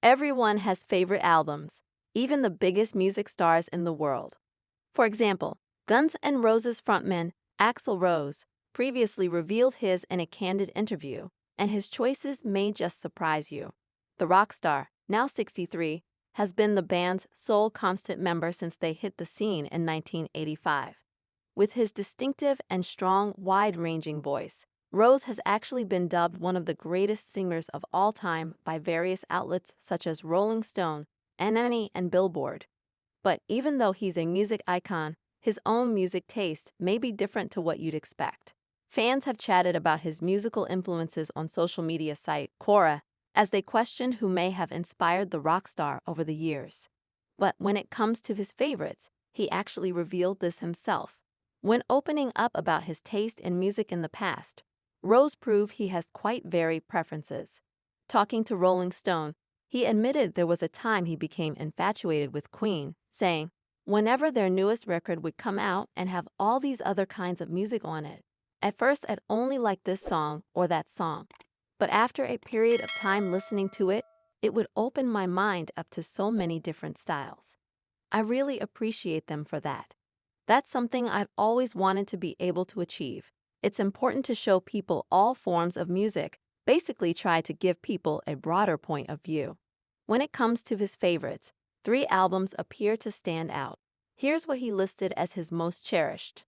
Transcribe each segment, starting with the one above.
Everyone has favorite albums, even the biggest music stars in the world. For example, Guns N' Roses frontman Axl Rose previously revealed his in a candid interview, and his choices may just surprise you. The rock star, now 63, has been the band's sole constant member since they hit the scene in 1985. With his distinctive and strong, wide-ranging voice, Rose has actually been dubbed one of the greatest singers of all time by various outlets such as Rolling Stone, NME, and Billboard. But even though he's a music icon, his own music taste may be different to what you'd expect. Fans have chatted about his musical influences on social media site Quora, as they questioned who may have inspired the rock star over the years. But when it comes to his favorites, he actually revealed this himself. When opening up about his taste in music in the past, Rose proved he has quite varied preferences. Talking to Rolling Stone, he admitted there was a time he became infatuated with Queen, saying, "Whenever their newest record would come out and have all these other kinds of music on it, at first I'd only like this song or that song. But after a period of time listening to it, it would open my mind up to so many different styles. I really appreciate them for that. That's something I've always wanted to be able to achieve. It's important to show people all forms of music, basically try to give people a broader point of view." When it comes to his favorites, 3 albums appear to stand out. Here's what he listed as his most cherished.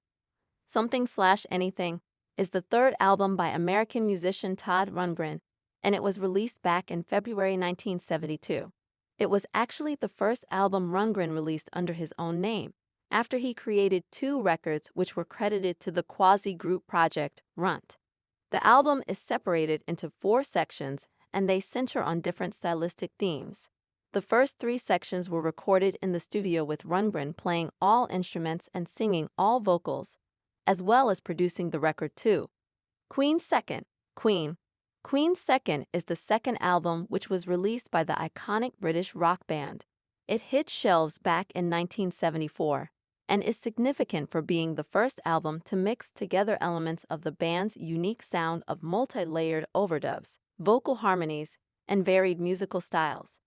Something/Anything is the 3rd album by American musician Todd Rundgren, and it was released back in February 1972. It was actually the first album Rundgren released under his own name, after he created 2 records which were credited to the quasi-group project Runt. The album is separated into 4 sections, and they center on different stylistic themes. The first 3 sections were recorded in the studio with Rundgren playing all instruments and singing all vocals, as well as producing the record too. Queen's second is the 2nd album which was released by the iconic British rock band. It hit shelves back in 1974 and is significant for being the first album to mix together elements of the band's unique sound of multi-layered overdubs, vocal harmonies, and varied musical styles.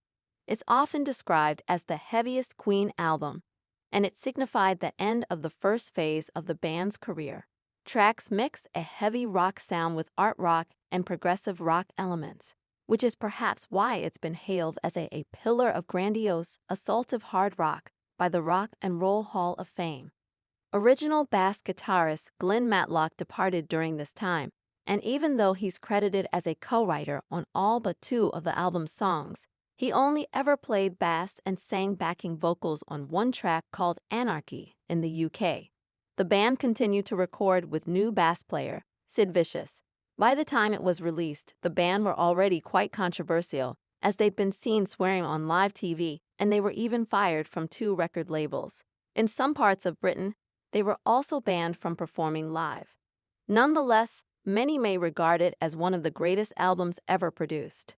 It's often described as the heaviest Queen album, and it signified the end of the first phase of the band's career. Tracks mix a heavy rock sound with art rock and progressive rock elements, which is perhaps why it's been hailed as a pillar of grandiose, assaultive hard rock by the Rock and Roll Hall of Fame. Original bass guitarist Glenn Matlock departed during this time, and even though he's credited as a co-writer on all but 2 of the album's songs, he only ever played bass and sang backing vocals on one track called Anarchy in the UK. The band continued to record with new bass player, Sid Vicious. By the time it was released, the band were already quite controversial, as they'd been seen swearing on live TV, and they were even fired from 2 record labels. In some parts of Britain, they were also banned from performing live. Nonetheless, many may regard it as one of the greatest albums ever produced.